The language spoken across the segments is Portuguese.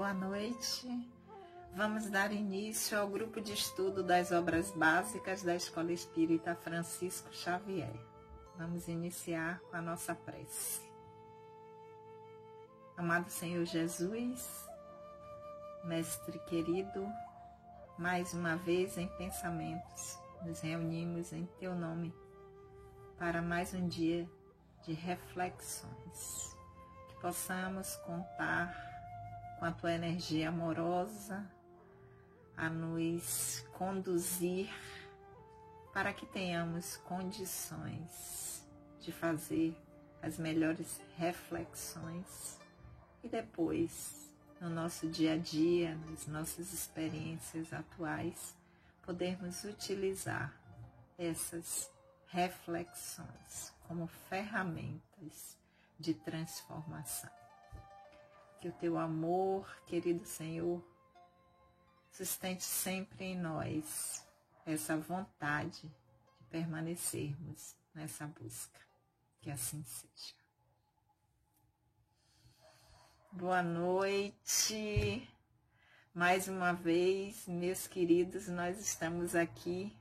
boa noite. Vamos dar início ao grupo de estudo das obras básicas da Escola Espírita Francisco Xavier. Vamos iniciar com a nossa prece. Amado Senhor Jesus, Mestre querido, mais uma vez em pensamentos, nos reunimos em Teu nome para mais um dia de reflexões. Que possamos contar com a Tua energia amorosa a nos conduzir para que tenhamos condições de fazer as melhores reflexões e depois, no nosso dia a dia, nas nossas experiências atuais, podermos utilizar essas reflexões como ferramentas de transformação. Que o Teu amor, querido Senhor, sustente sempre em nós essa vontade de permanecermos nessa busca. Que assim seja. Boa noite. Mais uma vez, meus queridos, nós estamos aqui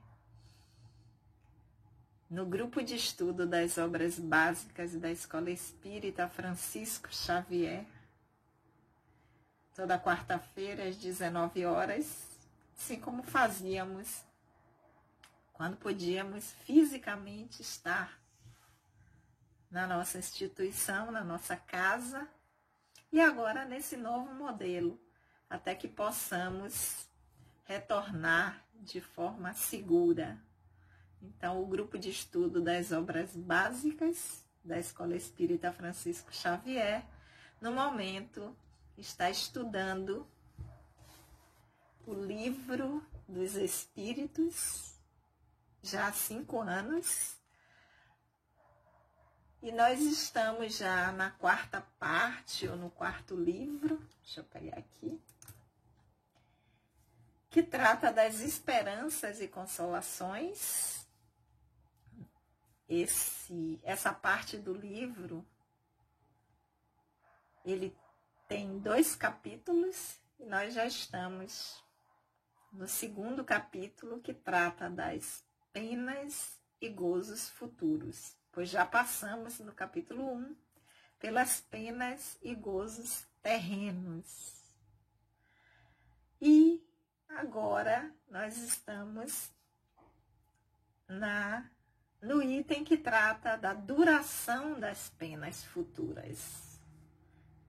no grupo de estudo das obras básicas da Escola Espírita Francisco Xavier, toda quarta-feira às 19 horas, assim como fazíamos quando podíamos fisicamente estar na nossa instituição, na nossa casa, e agora nesse novo modelo, até que possamos retornar de forma segura. Então, o grupo de estudo das obras básicas da Escola Espírita Francisco Xavier, no momento, está estudando o Livro dos Espíritos, já há 5 anos, e nós estamos já na 4ª parte, ou no 4º livro, deixa eu pegar aqui, que trata das esperanças e consolações. Essa parte do livro, ele tem 2 capítulos e nós já estamos no 2º capítulo, que trata das penas e gozos futuros, pois já passamos no capítulo 1 pelas penas e gozos terrenos. E agora nós estamos no item que trata da duração das penas futuras.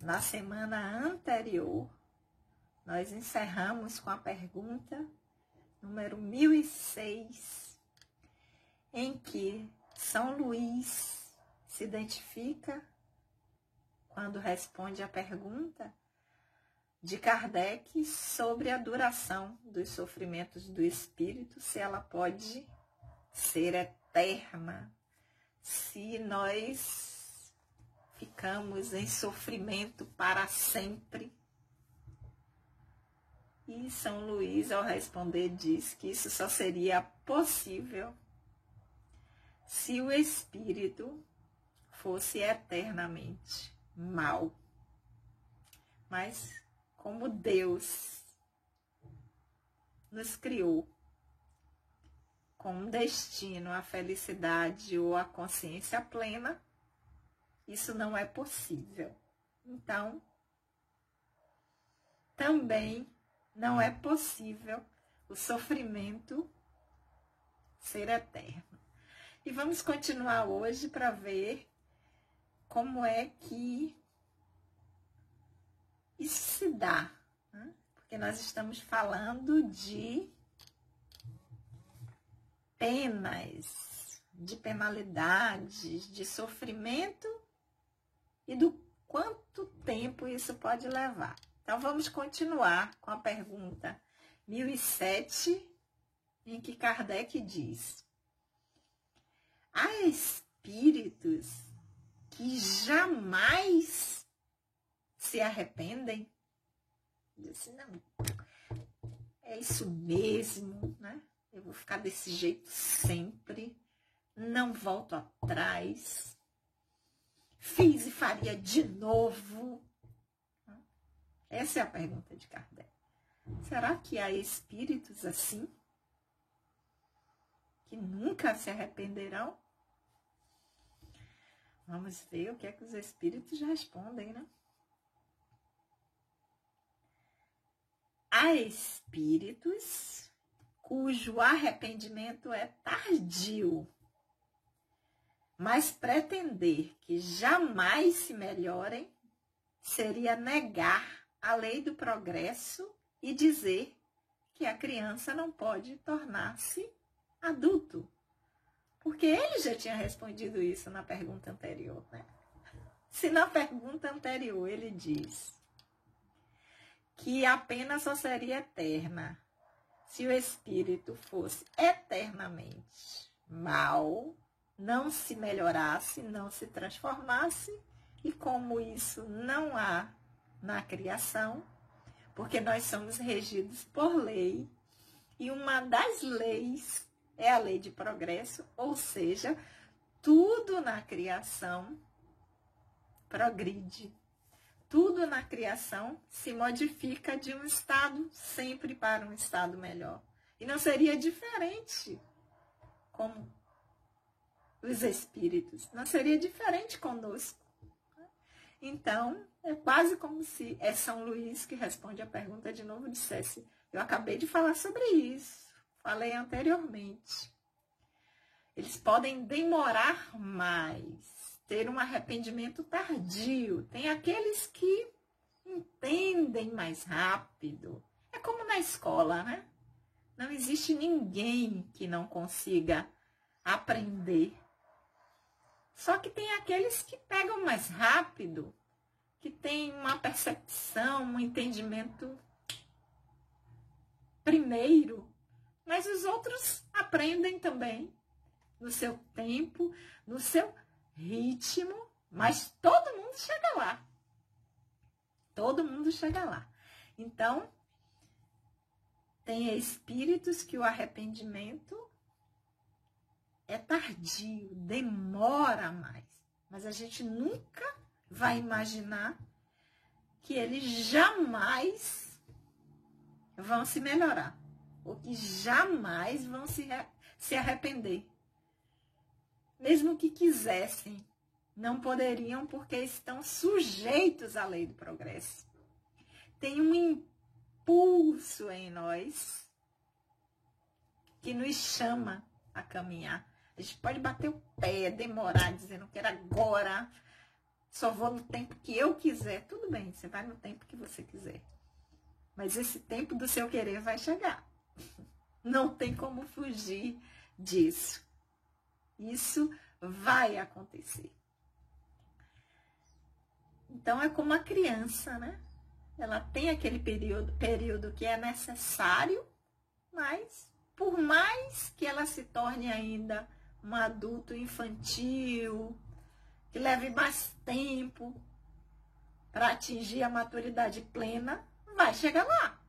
Na semana anterior, nós encerramos com a pergunta número 1006, em que São Luís se identifica, quando responde a pergunta de Kardec sobre a duração dos sofrimentos do espírito, se ela pode ser eterna, se nós ficamos em sofrimento para sempre. E São Luís, ao responder, diz que isso só seria possível se o espírito fosse eternamente mau. Mas como Deus nos criou com um destino à felicidade ou à consciência plena, isso não é possível. Então, também não é possível o sofrimento ser eterno. E vamos continuar hoje para ver como é que isso se dá, né? Porque nós estamos falando de penas, de penalidades, de sofrimento e do quanto tempo isso pode levar. Então, vamos continuar com a pergunta 1007, em que Kardec diz: há espíritos que jamais se arrependem? Eu disse, não, é isso mesmo, né? Eu vou ficar desse jeito sempre, não volto atrás, fiz e faria de novo. Essa é a pergunta de Kardec. Será que há espíritos assim? Que nunca se arrependerão? Vamos ver o que é que os espíritos respondem, né? Há espíritos cujo arrependimento é tardio, mas pretender que jamais se melhorem seria negar a lei do progresso e dizer que a criança não pode tornar-se adulto. Porque ele já tinha respondido isso na pergunta anterior, né? Se na pergunta anterior ele diz que a pena só seria eterna se o espírito fosse eternamente mal, não se melhorasse, não se transformasse, e como isso não há na criação, porque nós somos regidos por lei, e uma das leis é a lei de progresso, ou seja, tudo na criação progride. Tudo na criação se modifica de um estado sempre para um estado melhor. E não seria diferente com os espíritos. Não seria diferente conosco. Então, é quase como se é São Luís que responde a pergunta de novo, dissesse: eu acabei de falar sobre isso. Falei anteriormente. Eles podem demorar mais. Ter um arrependimento tardio. Tem aqueles que entendem mais rápido. É como na escola, né? Não existe ninguém que não consiga aprender. Só que tem aqueles que pegam mais rápido, que têm uma percepção, um entendimento primeiro. Mas os outros aprendem também no seu tempo, no seu ritmo, mas todo mundo chega lá. Todo mundo chega lá. Então, tem espíritos que o arrependimento é tardio, demora mais. Mas a gente nunca vai imaginar que eles jamais vão se melhorar. Ou que jamais vão se arrepender. Mesmo que quisessem, não poderiam porque estão sujeitos à lei do progresso. Tem um impulso em nós que nos chama a caminhar. A gente pode bater o pé, demorar, dizendo que era agora, só vou no tempo que eu quiser. Tudo bem, você vai no tempo que você quiser. Mas esse tempo do seu querer vai chegar. Não tem como fugir disso. Isso vai acontecer. Então, é como a criança, né? Ela tem aquele período que é necessário, mas por mais que ela se torne ainda um adulto infantil, que leve mais tempo para atingir a maturidade plena, vai chegar lá.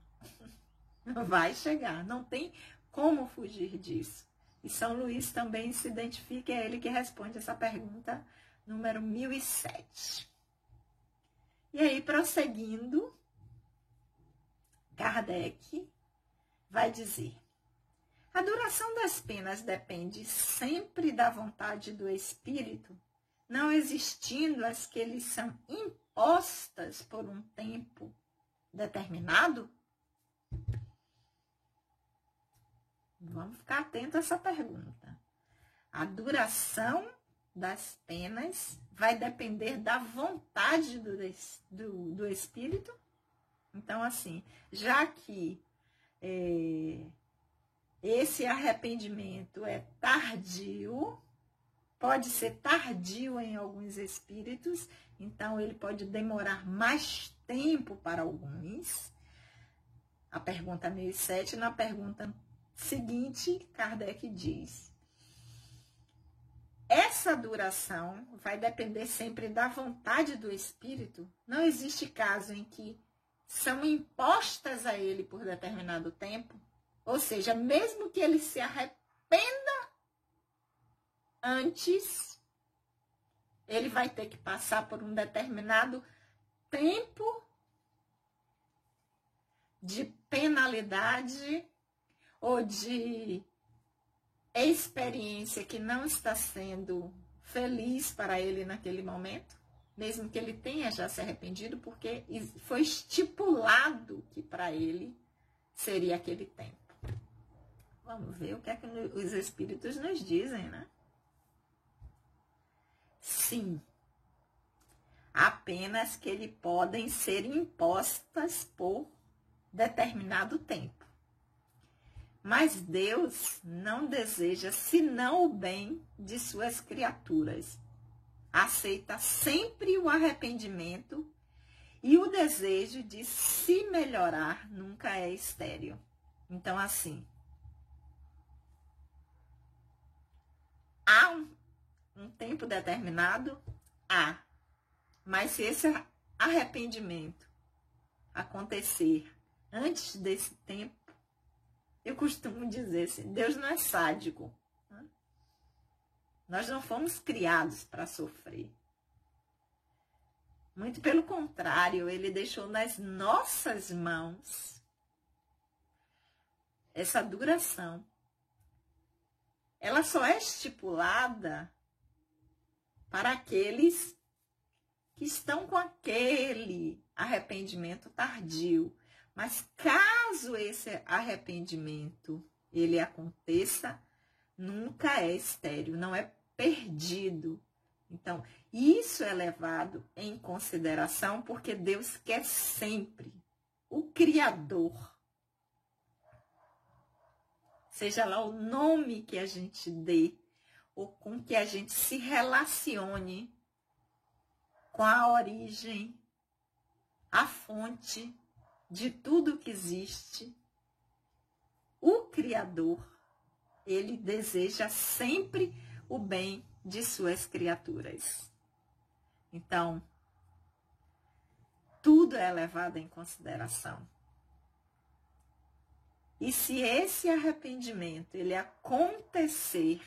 Vai chegar. Não tem como fugir disso. E São Luís também se identifica, é ele que responde essa pergunta número 1007. E aí, prosseguindo, Kardec vai dizer: a duração das penas depende sempre da vontade do espírito, não existindo as que lhes são impostas por um tempo determinado? Vamos ficar atento a essa pergunta. A duração das penas vai depender da vontade do espírito? Então, assim, já que esse arrependimento é tardio, pode ser tardio em alguns espíritos, então ele pode demorar mais tempo para alguns. A pergunta 1007, na pergunta seguinte, Kardec diz: essa duração vai depender sempre da vontade do espírito. Não existe caso em que são impostas a ele por determinado tempo. Ou seja, mesmo que ele se arrependa antes, ele vai ter que passar por um determinado tempo de penalidade ou de experiência que não está sendo feliz para ele naquele momento, mesmo que ele tenha já se arrependido, porque foi estipulado que para ele seria aquele tempo. Vamos ver o que é que os espíritos nos dizem, né? Sim, há penas que lhe podem ser impostas por determinado tempo. Mas Deus não deseja senão o bem de suas criaturas. Aceita sempre o arrependimento e o desejo de se melhorar nunca é estéril. Então, assim, há um tempo determinado? Há. Mas se esse arrependimento acontecer antes desse tempo, eu costumo dizer assim, Deus não é sádico. Né? Nós não fomos criados para sofrer. Muito pelo contrário, ele deixou nas nossas mãos essa duração. Ela só é estipulada para aqueles que estão com aquele arrependimento tardio. Mas caso esse arrependimento ele aconteça, nunca é estéril, não é perdido. Então, isso é levado em consideração porque Deus quer sempre, o Criador, seja lá o nome que a gente dê, ou com que a gente se relacione com a origem, a fonte de tudo que existe, o Criador, ele deseja sempre o bem de suas criaturas. Então, tudo é levado em consideração. E se esse arrependimento ele acontecer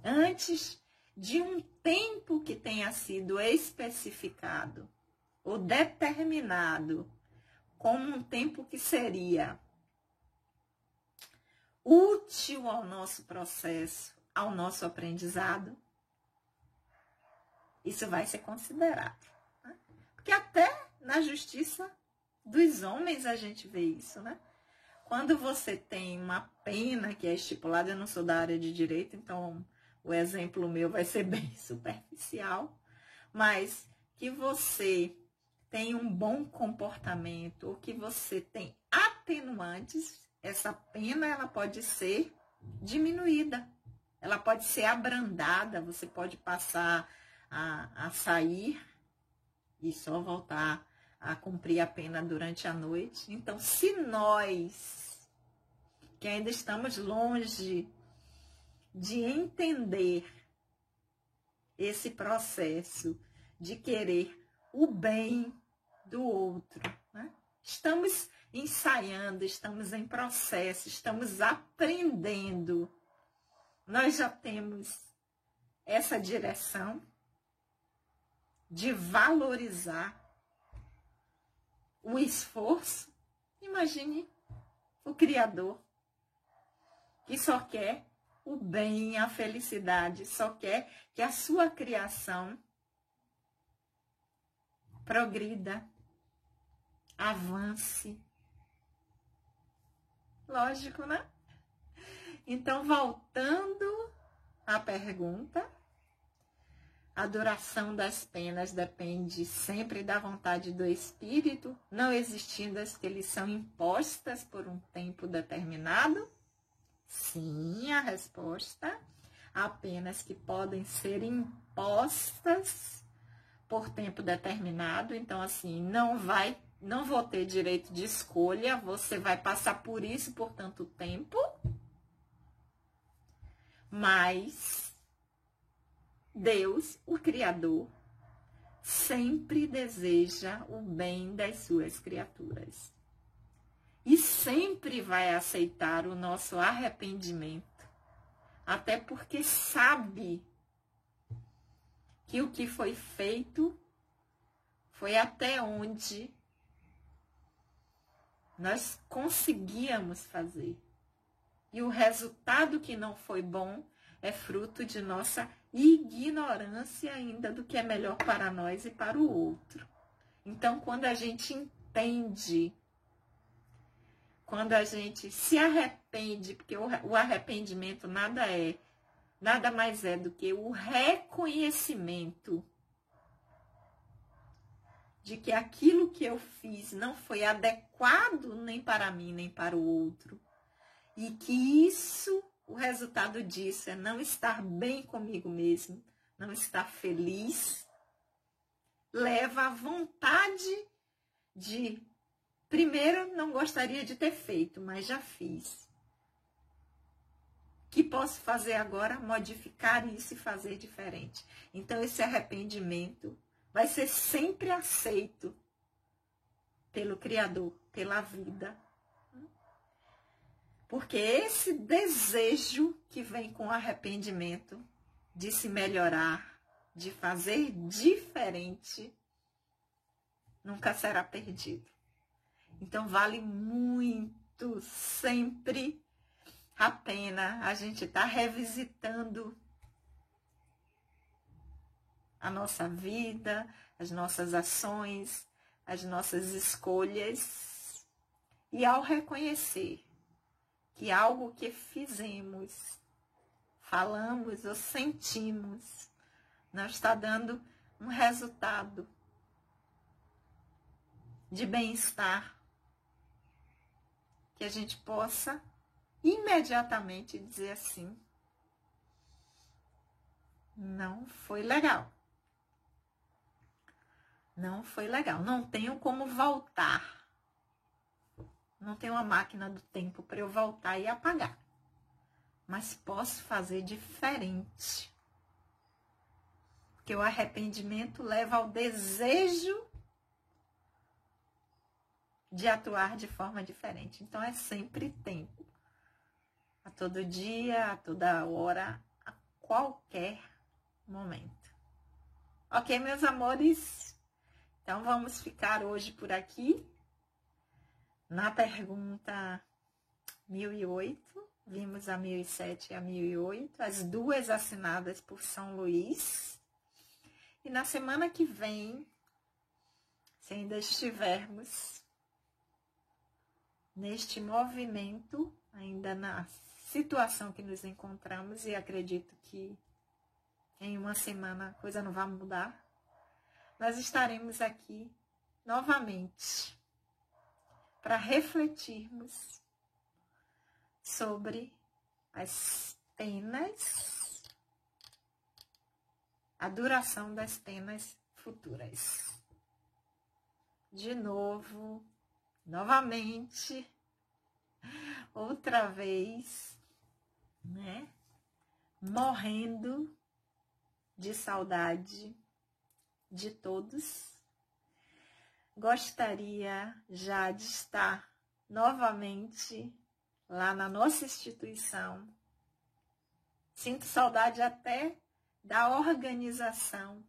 antes de um tempo que tenha sido especificado ou determinado como um tempo que seria útil ao nosso processo, ao nosso aprendizado, isso vai ser considerado. Né? Porque até na justiça dos homens a gente vê isso, né? Quando você tem uma pena que é estipulada, eu não sou da área de direito, então o exemplo meu vai ser bem superficial, mas que você tem um bom comportamento, ou que você tem atenuantes, essa pena ela pode ser diminuída, ela pode ser abrandada, você pode passar a sair e só voltar a cumprir a pena durante a noite. Então, se nós, que ainda estamos longe de entender esse processo de querer o bem do outro, né? Estamos ensaiando, estamos em processo, estamos aprendendo. Nós já temos essa direção de valorizar o esforço. Imagine o Criador, que só quer o bem, a felicidade, só quer que a sua criação progrida, avance. Lógico, né? Então, voltando à pergunta, a duração das penas depende sempre da vontade do espírito, não existindo as que lhes são impostas por um tempo determinado? Sim, a resposta. Há penas que podem ser impostas por tempo determinado, então assim, não vou ter direito de escolha, você vai passar por isso por tanto tempo, mas Deus, o Criador, sempre deseja o bem das suas criaturas e sempre vai aceitar o nosso arrependimento, até porque sabe que o que foi feito foi até onde nós conseguíamos fazer. E o resultado que não foi bom é fruto de nossa ignorância ainda do que é melhor para nós e para o outro. Então, quando a gente entende, quando a gente se arrepende, porque o arrependimento nada mais é do que o reconhecimento de que aquilo que eu fiz não foi adequado nem para mim, nem para o outro. E que isso, o resultado disso é não estar bem comigo mesmo, não estar feliz, leva à vontade de, primeiro, não gostaria de ter feito, mas já fiz. O que posso fazer agora? Modificar isso e fazer diferente. Então, esse arrependimento vai ser sempre aceito pelo Criador, pela vida. Porque esse desejo que vem com arrependimento de se melhorar, de fazer diferente, nunca será perdido. Então, vale muito, sempre a pena a gente estar revisitando a nossa vida, as nossas ações, as nossas escolhas. E ao reconhecer que algo que fizemos, falamos ou sentimos, não está dando um resultado de bem-estar, que a gente possa imediatamente dizer assim, não foi legal. Não foi legal. Não tenho como voltar. Não tenho uma máquina do tempo para eu voltar e apagar. Mas posso fazer diferente. Porque o arrependimento leva ao desejo de atuar de forma diferente. Então, é sempre tempo. A todo dia, a toda hora, a qualquer momento. Ok, meus amores? Então, vamos ficar hoje por aqui. Na pergunta 1008, vimos a 1007 e a 1008, as duas assinadas por São Luís. E na semana que vem, se ainda estivermos neste movimento, ainda na situação que nos encontramos, e acredito que em uma semana a coisa não vai mudar, nós estaremos aqui novamente para refletirmos sobre as penas, a duração das penas futuras. De novo, novamente, outra vez, né? Morrendo de saudade de todos. Gostaria já de estar novamente lá na nossa instituição. Sinto saudade até da organização,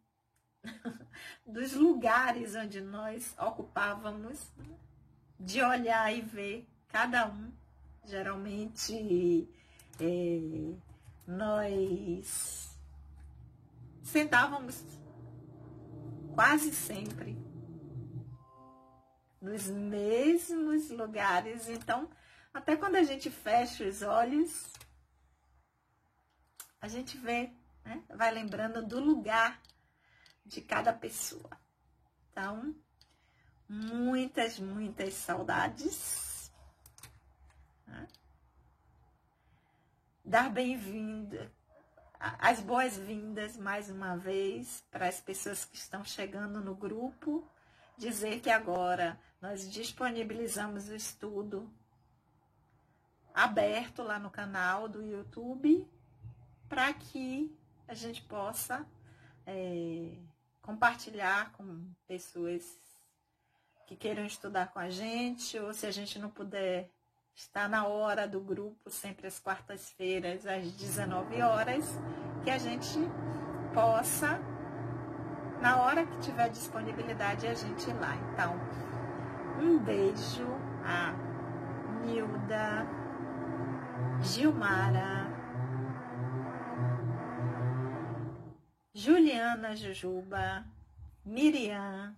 dos lugares onde nós ocupávamos, de olhar e ver cada um. Geralmente, nós sentávamos quase sempre nos mesmos lugares. Então, até quando a gente fecha os olhos, a gente vê, né? Vai lembrando do lugar de cada pessoa. Então, muitas saudades. Né? Dar bem-vinda, as boas-vindas mais uma vez para as pessoas que estão chegando no grupo. Dizer que agora nós disponibilizamos o estudo aberto lá no canal do YouTube para que a gente possa compartilhar com pessoas que queiram estudar com a gente, ou se a gente não puder estar na hora do grupo, sempre às quartas-feiras, às 19 horas, que a gente possa, na hora que tiver disponibilidade, a gente ir lá. Então, um beijo a Nilda, Gilmara, Juliana Jujuba, Miriam,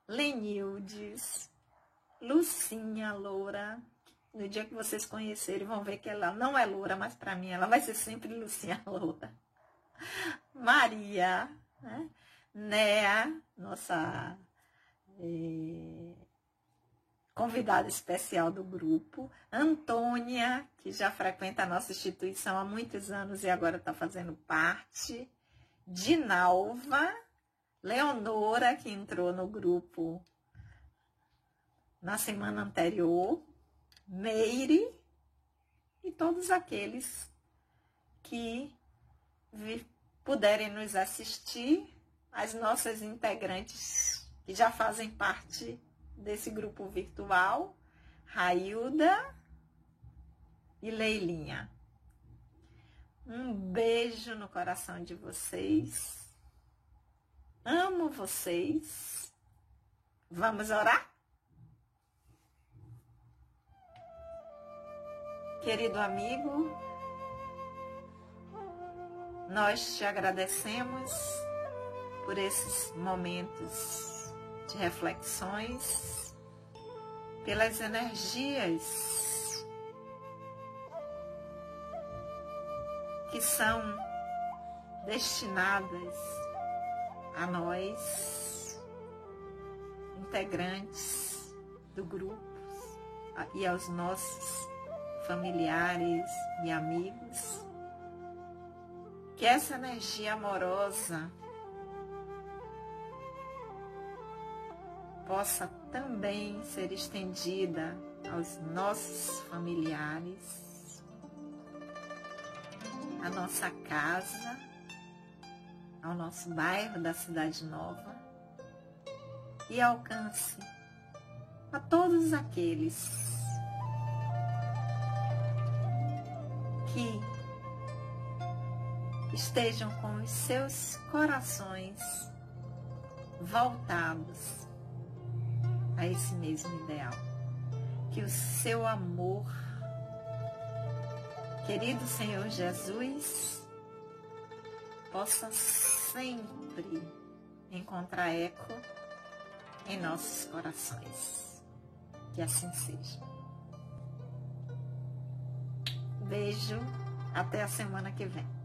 Lenildes, Lucinha Loura. No dia que vocês conhecerem, vão ver que ela não é loura, mas para mim ela vai ser sempre Lucinha Loura. Maria, né? Nea, nossa convidada especial do grupo. Antônia, que já frequenta a nossa instituição há muitos anos e agora está fazendo parte. Dinalva, Leonora, que entrou no grupo na semana anterior. Meire e todos aqueles que puderem nos assistir, as nossas integrantes que já fazem parte desse grupo virtual, Railda e Leilinha. Um beijo no coração de vocês. Amo vocês. Vamos orar? Querido amigo, nós te agradecemos por esses momentos de reflexões, pelas energias que são destinadas a nós, integrantes do grupo, e aos nossos familiares e amigos, que essa energia amorosa possa também ser estendida aos nossos familiares, à nossa casa, ao nosso bairro da Cidade Nova e alcance a todos aqueles que estejam com os seus corações voltados a esse mesmo ideal. Que o seu amor, querido Senhor Jesus, possa sempre encontrar eco em nossos corações. Que assim seja. Beijo, até a semana que vem.